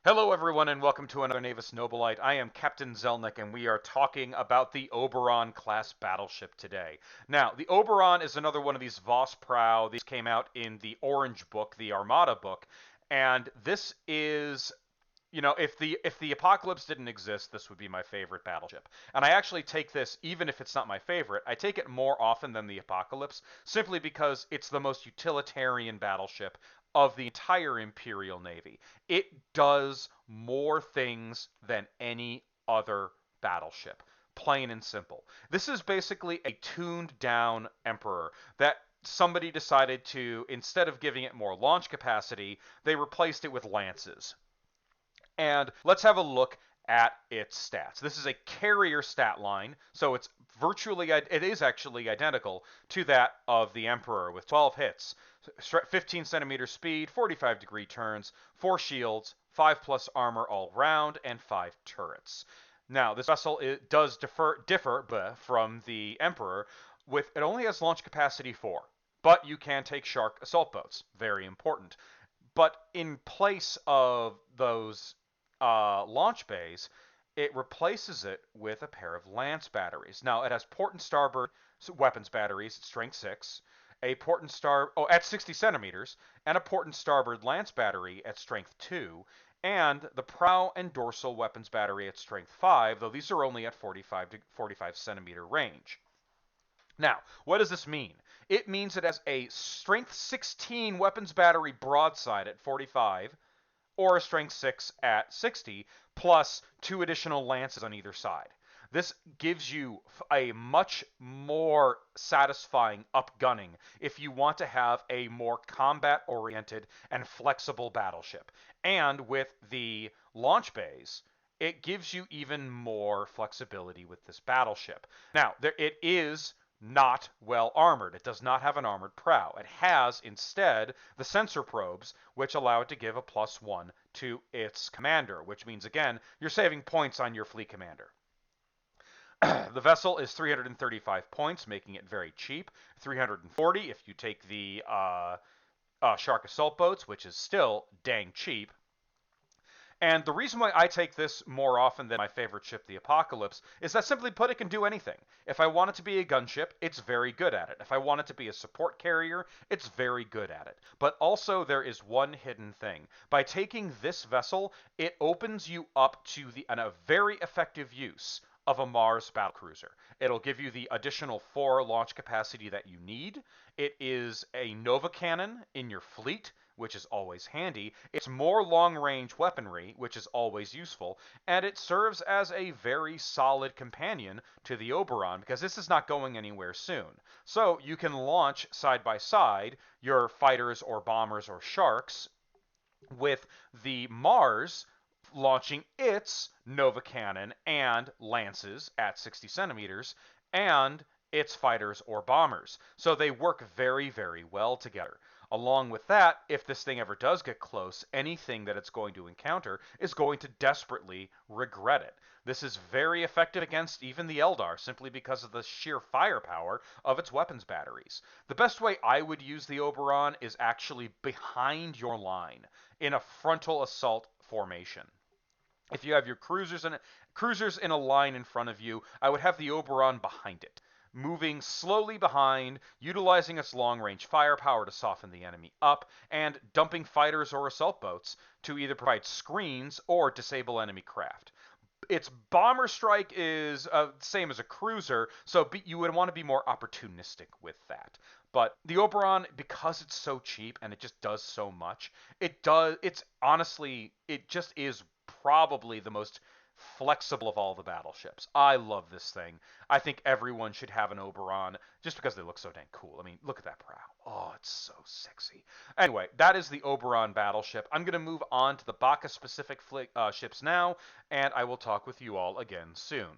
Hello, everyone, and welcome to another Navis Nobilite. I am Captain Zelnick, and we are talking about the Oberon class battleship today. Now, the Oberon is another one of these Voss Prow. These came out in the Orange book, the Armada book, and this is if the apocalypse didn't exist, this would be my favorite battleship. And I actually take this, even if it's not my favorite, I take it more often than the apocalypse, simply because it's the most utilitarian battleship of the entire Imperial Navy. It does more things than any other battleship. Plain and simple. This is basically a tuned down Emperor that somebody decided to, instead of giving it more launch capacity, they replaced it with lances. And let's have a look at its stats. This is a carrier stat line, so it is actually identical to that of the Emperor with 12 hits, 15 centimeter speed, 45-degree turns, 4 shields, 5 plus armor all round, and 5 turrets. Now, this vessel does differ from the Emperor. With it only has launch capacity 4, but you can take Shark assault boats. Very important. But in place of those launch bays, it replaces it with a pair of lance batteries. Now, it has port and starboard weapons batteries at strength 6, a port and at 60 centimeters, and a port and starboard lance battery at strength 2, and the prow and dorsal weapons battery at strength 5, though these are only at 45 to 45 centimeter range. Now, what does this mean? It means it has a strength 16 weapons battery broadside at 45 or a strength 6 at 60, plus 2 additional lances on either side. This gives you a much more satisfying upgunning if you want to have a more combat oriented and flexible battleship. And with the launch bays, it gives you even more flexibility with this battleship. Now, it is not well armored. It does not have an armored prow. It has instead the sensor probes, which allow it to give a +1 to its commander, which means again you're saving points on your fleet commander. The vessel is 335 points, making it very cheap. 340 if you take the Shark assault boats, which is still dang cheap. And the reason why I take this more often than my favorite ship, the Apocalypse, is that simply put, it can do anything. If I want it to be a gunship, it's very good at it. If I want it to be a support carrier, it's very good at it. But also, there is one hidden thing. By taking this vessel, it opens you up to a very effective use of a Mars battlecruiser. It'll give you the additional 4 launch capacity that you need. It is a Nova cannon in your fleet, which is always handy. It's more long-range weaponry, which is always useful, and it serves as a very solid companion to the Oberon because this is not going anywhere soon. So you can launch side by side your fighters or bombers or sharks with the Mars launching its Nova cannon and lances at 60 centimeters and its fighters or bombers. So they work very, very well together. Along with that, if this thing ever does get close, anything that it's going to encounter is going to desperately regret it. This is very effective against even the Eldar, simply because of the sheer firepower of its weapons batteries. The best way I would use the Oberon is actually behind your line in a frontal assault formation. If you have your cruisers in a line in front of you, I would have the Oberon behind it, moving slowly behind, utilizing its long-range firepower to soften the enemy up, and dumping fighters or assault boats to either provide screens or disable enemy craft. Its bomber strike is same as a cruiser, so you would want to be more opportunistic with that. But the Oberon, because it's so cheap and it just does so much, it's honestly, it just is probably the most flexible of all the battleships. I love this thing. I think everyone should have an Oberon just because they look so dang cool. I mean, look at that prow. Oh, it's so sexy. Anyway, that is the Oberon battleship. I'm going to move on to the Bacchus specific ships now, and I will talk with you all again soon.